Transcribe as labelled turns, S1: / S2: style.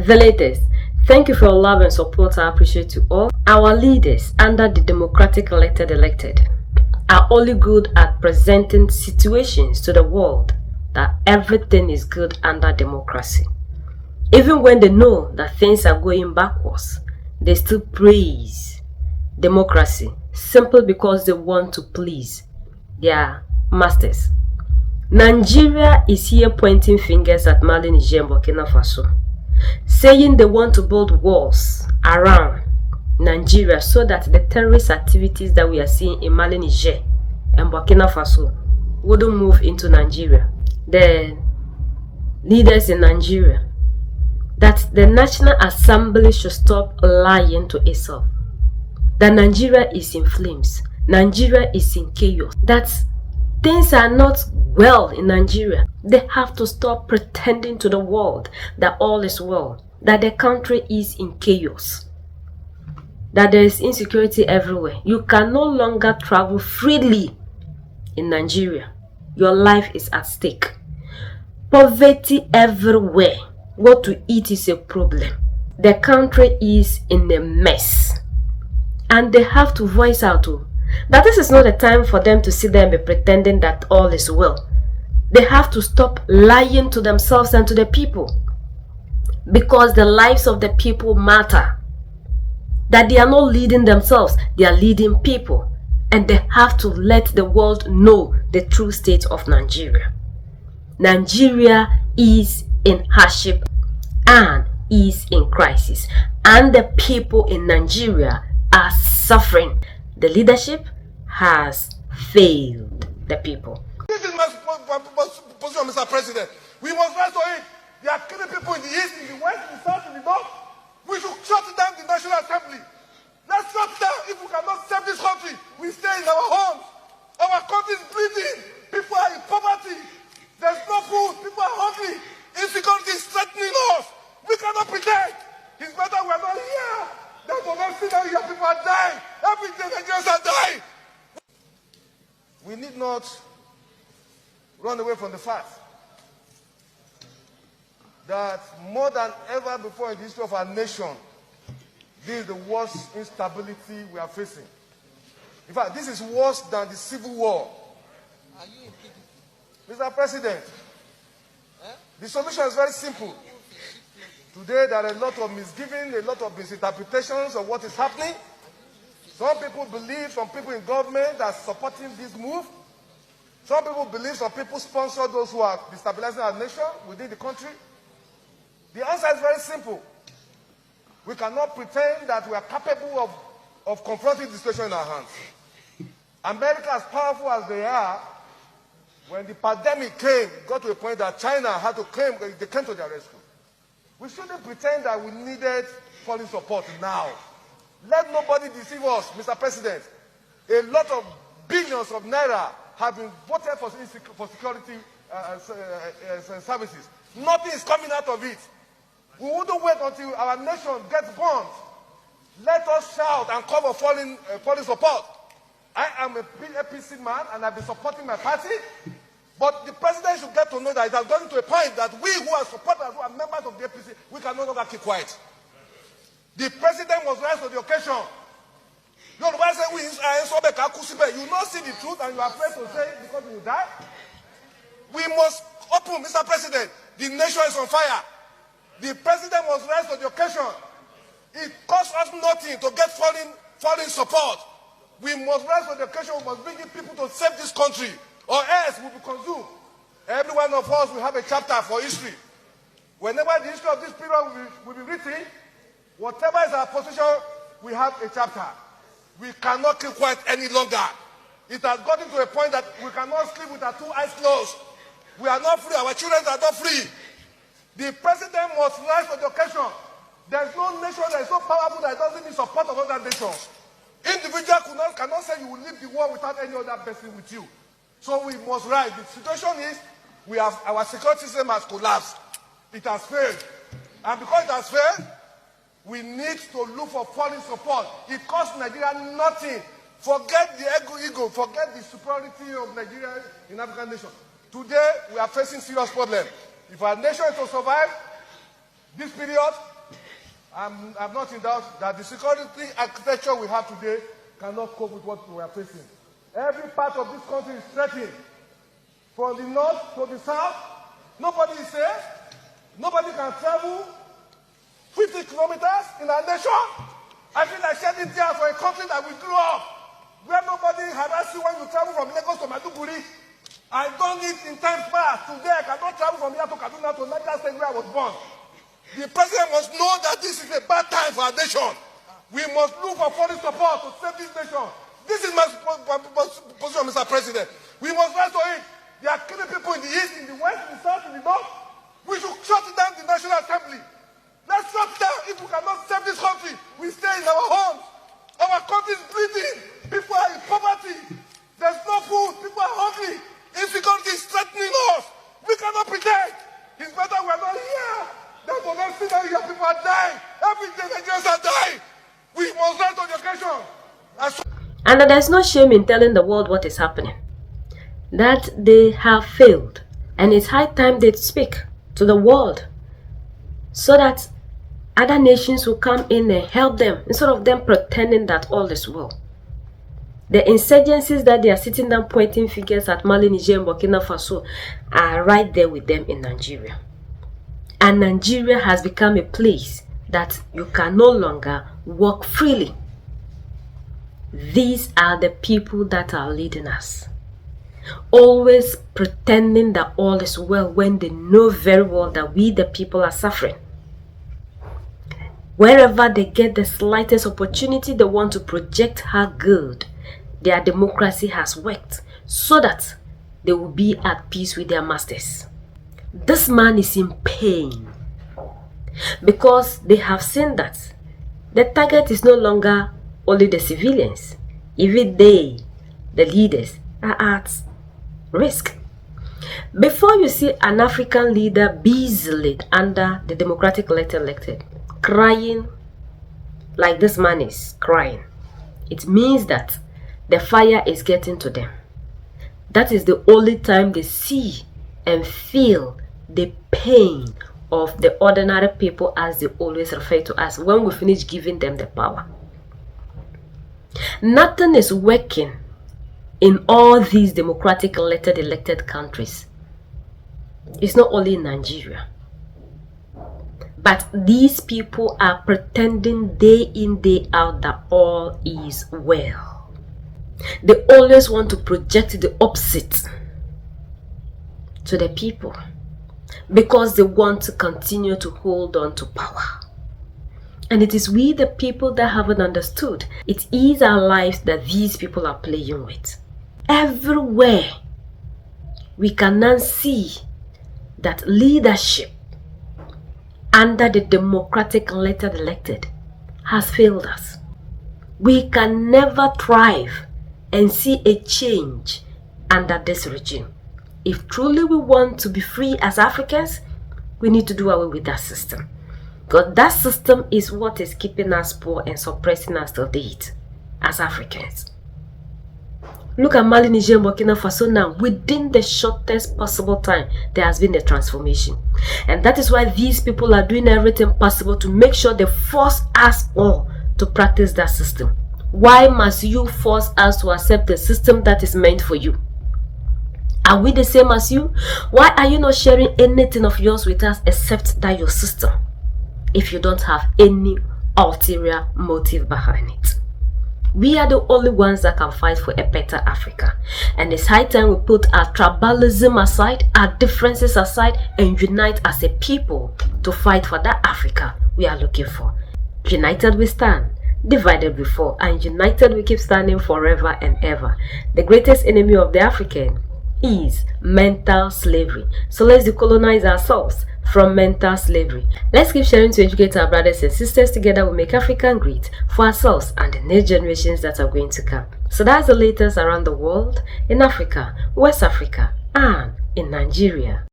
S1: The latest. Thank you for your love and support. I appreciate you all. Our leaders under the democratic elected are only good at presenting situations to the world that everything is good under democracy. Even when they know that things are going backwards, they still praise democracy simply because they want to please their masters. Nigeria is here pointing fingers at Mali, Niger, and Burkina Faso, saying they want to build walls around Nigeria so that the terrorist activities that we are seeing in Mali, Niger, and Burkina Faso wouldn't move into Nigeria. The leaders in Nigeria, that the National Assembly should stop lying to itself, that Nigeria is in flames, Nigeria is in chaos, that things are not well in Nigeria. They have to stop pretending to the world that all is well, that the country is in chaos, that there is insecurity everywhere. You can no longer travel freely in Nigeria. Your life is at stake. Poverty everywhere. What to eat is a problem. The country is in a mess. And they have to voice out that this is not a time for them to sit there and be pretending that all is well. They have to stop lying to themselves and to the people, because the lives of the people matter. That they are not leading themselves, they are leading people, and they have to let the world know the true state of Nigeria. Nigeria is in hardship and is in crisis, and the people in Nigeria are suffering. The leadership has failed the people.
S2: This is my position, Mr. President. We must rise to it. They are killing people in the east, in the west, in the south, in the north. We should shut down the National Assembly. Let's shut down. If we cannot save this country, we stay in our homes. Our country is bleeding. People are in poverty. There's no food. People are hungry. Insecurity is threatening us. We cannot pretend. It's better we are not here. That's what I'm seeing here. People are dying. Every day Nigerians are dying. We need not run away from the fact that more than ever before in the history of our nation, this is the worst instability we are facing. In fact, this is worse than the Civil War. Mr. President, the solution is very simple. Today, there are a lot of misgivings, a lot of misinterpretations of what is happening. Some people believe, some people in government are supporting this move. Some people believe, some people sponsor those who are destabilizing our nation within the country. The answer is very simple. We cannot pretend that we are capable of confronting the situation in our hands. America, as powerful as they are, when the pandemic came, it got to a point that China had to claim, they came to their rescue. We shouldn't pretend that we needed foreign support now. Let nobody deceive us, Mr. President. A lot of billions of naira have been voted for security services. Nothing is coming out of it. We wouldn't wait until our nation gets bombed. Let us shout and call for foreign support. I am a APC man and I've been supporting my party. But the president should get to know that it has gotten to a point that we who are supporters, who are members of the APC, we can no longer keep quiet. The president must rise to the occasion. You know, why say you not see the truth and you are afraid to say it because you will die? We must open, Mr. President. The nation is on fire. The president must rise to the occasion. It costs us nothing to get foreign support. We must rise to the occasion. We must bring in people to save this country, or else we will be consumed. Every one of us will have a chapter for history. Whenever the history of this period will be written, whatever is our position, we have a chapter. We cannot keep quiet any longer. It has gotten to a point that we cannot sleep with our two eyes closed. We are not free. Our children are not free. The president must rise to the occasion. There is no nation that is so powerful that doesn't need support of other nations. Individual cannot say you will leave the war without any other person with you. So we must rise. The situation is our security system has collapsed. It has failed. And because it has failed, we need to look for foreign support. It costs Nigeria nothing. Forget the ego, forget the superiority of Nigeria in African nations. Today, we are facing serious problems. If our nation is to survive, this period, I'm not in doubt that the security architecture we have today cannot cope with what we are facing. Every part of this country is threatened. From the north to the south, nobody is safe. Nobody can travel 50 kilometers in our nation. I feel like shedding tears for a country that we grew up, where nobody harasses you when you travel from Lagos to Maiduguri. I've done it in times past. Today, I cannot travel from here to Kaduna to Niger State where I was born. The president must know that this is a bad time for our nation. We must look for foreign support to save this nation. This is my position, Mr. President. We must rise to it. They are killing people in the east, in the west, in the south, in the north. We should shut down the National Assembly. Let's shut down. If we cannot save this country, we stay in our homes. Our country is bleeding. People are in poverty. There's no food. People are hungry. Insecurity is threatening us. We cannot pretend. It's better we are not here than to not see that here. People are dying. Every day Nigerians are dying. We must rise to the occasion.
S1: And there's no shame in telling the world what is happening. That they have failed. And it's high time they speak to the world, so that other nations will come in and help them, instead of them pretending that all is well. The insurgencies that they are sitting down pointing fingers at Mali, Niger, and Burkina Faso are right there with them in Nigeria. And Nigeria has become a place that you can no longer walk freely. These are the people that are leading us, always pretending that all is well when they know very well that we the people are suffering. Wherever they get the slightest opportunity, they want to project how good their democracy has worked, so that they will be at peace with their masters. This man is in pain because they have seen that the target is no longer only the civilians. Even they, the leaders, are at risk. Before you see an African leader busily under the democratic elected crying like this man is crying, it means that the fire is getting to them. That is the only time they see and feel the pain of the ordinary people, as they always refer to us, when we finish giving them the power. Nothing is working in all these democratic elected countries. It's not only in Nigeria. But these people are pretending day in, day out that all is well. They always want to project the opposite to the people, because they want to continue to hold on to power. And it is we the people that haven't understood. It is our lives that these people are playing with. Everywhere we can now see that leadership under the democratic elected has failed us. We can never thrive and see a change under this regime. If truly we want to be free as Africans, we need to do away with that system. Because that system is what is keeping us poor and suppressing us till date as Africans. Look at Mali, Niger, and Burkina Faso now. Within the shortest possible time, there has been a transformation. And that is why these people are doing everything possible to make sure they force us all to practice that system. Why must you force us to accept the system that is meant for you? Are we the same as you? Why are you not sharing anything of yours with us except that your system, if you don't have any ulterior motive behind it? We are the only ones that can fight for a better Africa. And it's high time we put our tribalism aside, our differences aside, and unite as a people to fight for that Africa we are looking for. United we stand, divided we fall, and united we keep standing forever and ever. The greatest enemy of the African is mental slavery. So let's decolonize ourselves from mental slavery. Let's keep sharing to educate our brothers and sisters. Together we make Africa great for ourselves and the next generations that are going to come. So that's the latest around the world, in Africa, West Africa, and in Nigeria.